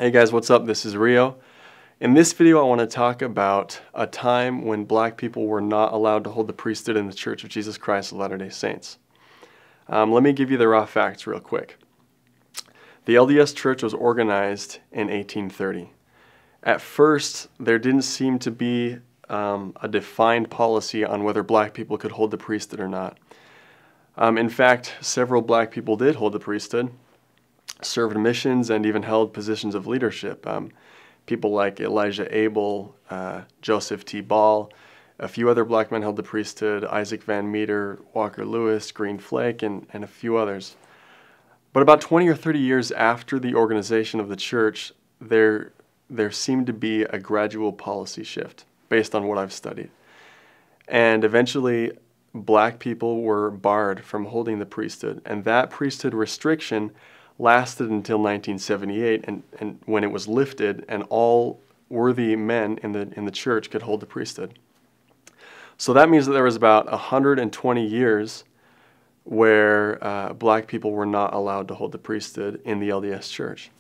Hey guys, what's up? This is Rio. In this video, I want to talk about a time when black people were not allowed to hold the priesthood in the Church of Jesus Christ of Latter-day Saints. Let me give you the raw facts real quick. The LDS Church was organized in 1830. At first, there didn't seem to be a defined policy on whether black people could hold the priesthood or not. In fact, several black people did hold the priesthood, served missions, and even held positions of leadership. People like Elijah Abel, Joseph T. Ball, a few other black men held the priesthood, Isaac Van Meter, Walker Lewis, Green Flake, and a few others. But about 20 or 30 years after the organization of the church, there seemed to be a gradual policy shift based on what I've studied. And eventually, black people were barred from holding the priesthood, and that priesthood restriction lasted until 1978, and when it was lifted, and all worthy men in the church could hold the priesthood. So that means that there was about 120 years where black people were not allowed to hold the priesthood in the LDS Church.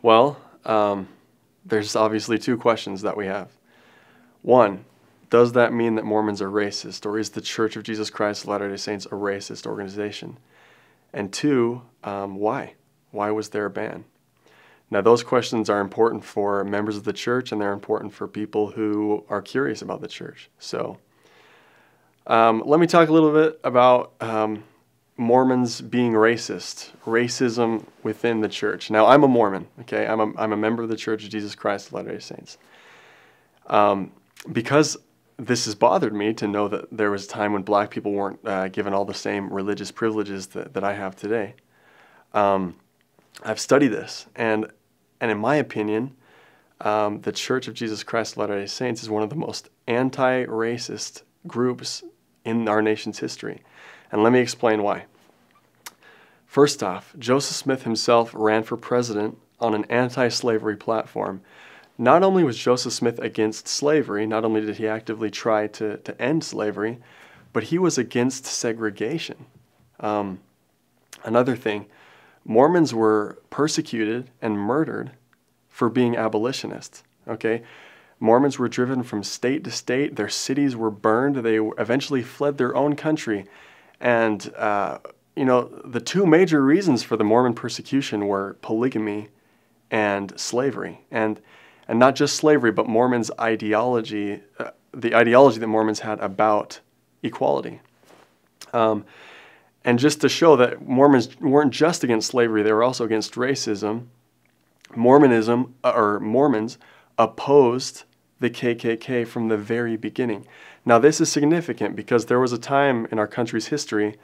Well, there's obviously two questions that we have. One, does that mean that Mormons are racist, or is the Church of Jesus Christ of Latter-day Saints a racist organization? And two, why? Why was there a ban? Now, those questions are important for members of the church, and they're important for people who are curious about the church. So let me talk a little bit about Mormons being racist, racism within the church. Now, I'm a Mormon, okay? I'm a member of the Church of Jesus Christ of Latter-day Saints. Because this has bothered me to know that there was a time when black people weren't given all the same religious privileges that I have today. I've studied this, and in my opinion, the Church of Jesus Christ of Latter-day Saints is one of the most anti-racist groups in our nation's history. And let me explain why. First off, Joseph Smith himself ran for president on an anti-slavery platform. Not only was Joseph Smith against slavery, not only did he actively try to end slavery, but he was against segregation. Another thing, Mormons were persecuted and murdered for being abolitionists, okay? Mormons were driven from state to state. Their cities were burned. They eventually fled their own country. And, the two major reasons for the Mormon persecution were polygamy and slavery. And not just slavery, but Mormons' ideology, the ideology that Mormons had about equality. And just to show that Mormons weren't just against slavery, they were also against racism, Mormons opposed the KKK from the very beginning. Now, this is significant because there was a time in our country's history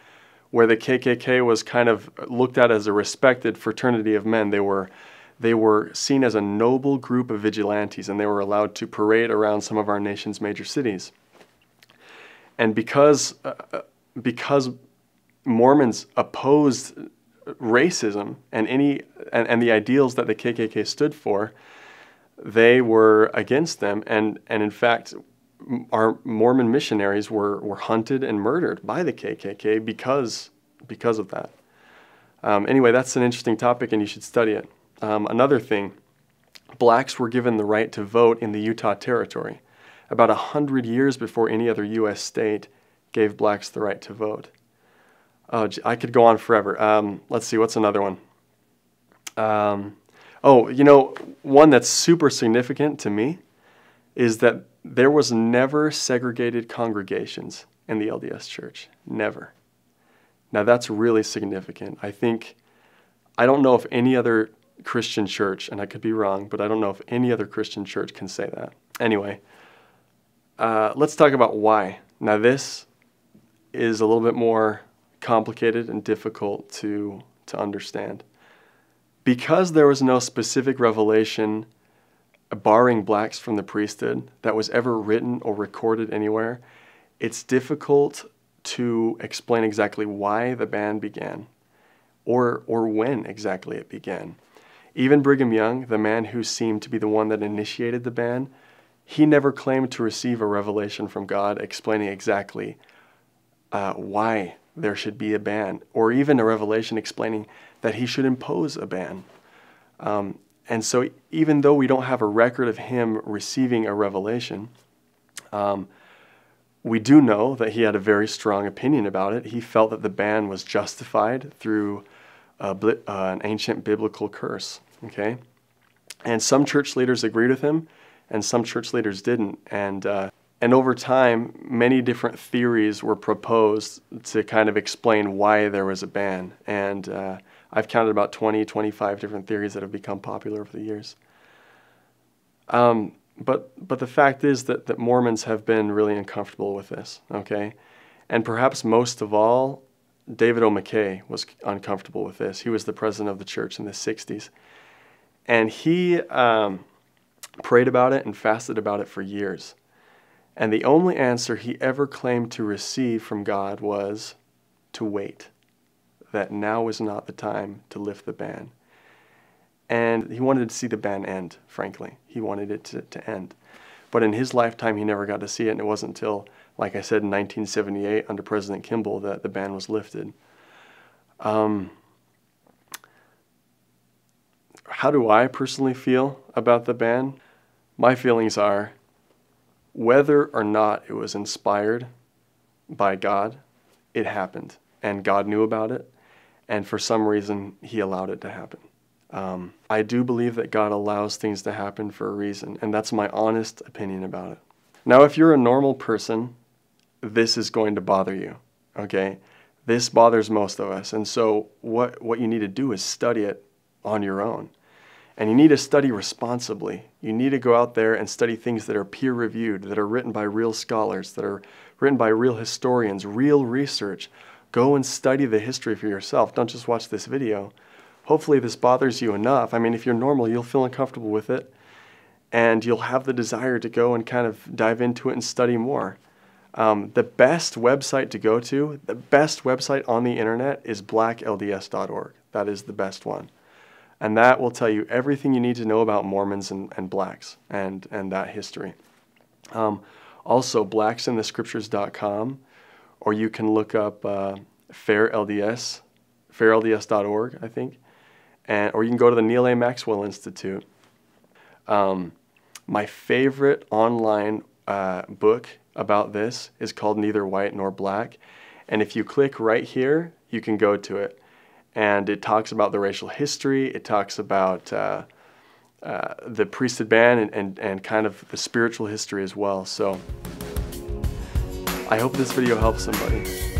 where the KKK was kind of looked at as a respected fraternity of men. They were seen as a noble group of vigilantes, and they were allowed to parade around some of our nation's major cities. And because Mormons opposed racism and the ideals that the KKK stood for, they were against them. And in fact, our Mormon missionaries were hunted and murdered by the KKK because of that. Anyway, that's an interesting topic, and you should study it. Another thing, blacks were given the right to vote in the Utah Territory about 100 years before any other U.S. state gave blacks the right to vote. Oh, I could go on forever. Let's see, what's another one? One that's super significant to me is that there was never segregated congregations in the LDS Church. Never. Now, that's really significant. I don't know if any other Christian church, and I could be wrong, but I don't know if any other Christian church can say that. Anyway, let's talk about why. Now, this is a little bit more complicated and difficult to understand. Because there was no specific revelation barring blacks from the priesthood that was ever written or recorded anywhere, it's difficult to explain exactly why the ban began or when exactly it began. Even Brigham Young, the man who seemed to be the one that initiated the ban, he never claimed to receive a revelation from God explaining exactly why there should be a ban, or even a revelation explaining that he should impose a ban. And so even though we don't have a record of him receiving a revelation, we do know that he had a very strong opinion about it. He felt that the ban was justified through an ancient biblical curse. Okay, and some church leaders agreed with him, and some church leaders didn't. And over time, many different theories were proposed to kind of explain why there was a ban. And I've counted about 20, 25 different theories that have become popular over the years. But the fact is that Mormons have been really uncomfortable with this, okay? And perhaps most of all, David O. McKay was uncomfortable with this. He was the president of the church in the 60s. And he prayed about it and fasted about it for years. And the only answer he ever claimed to receive from God was to wait, that now was not the time to lift the ban. And he wanted to see the ban end, frankly. He wanted it to end. But in his lifetime, he never got to see it, and it wasn't until, like I said, in 1978, under President Kimball, that the ban was lifted. How do I personally feel about the ban? My feelings are, whether or not it was inspired by God, it happened. And God knew about it, and for some reason, he allowed it to happen. I do believe that God allows things to happen for a reason, and that's my honest opinion about it. Now, if you're a normal person, this is going to bother you, okay? This bothers most of us, and so what you need to do is study it on your own. And you need to study responsibly. You need to go out there and study things that are peer-reviewed, that are written by real scholars, that are written by real historians, real research. Go and study the history for yourself. Don't just watch this video. Hopefully this bothers you enough. I mean, if you're normal, you'll feel uncomfortable with it, and you'll have the desire to go and kind of dive into it and study more. The best website to go to, the best website on the internet is blacklds.org. That is the best one. And that will tell you everything you need to know about Mormons and blacks and that history. Also, blacksinthescriptures.com, or you can look up fairlds.org, I think, or you can go to the Neal A. Maxwell Institute. My favorite online book about this is called Neither White Nor Black, and if you click right here, you can go to it. And it talks about the racial history, it talks about the priesthood ban and kind of the spiritual history as well. So I hope this video helps somebody.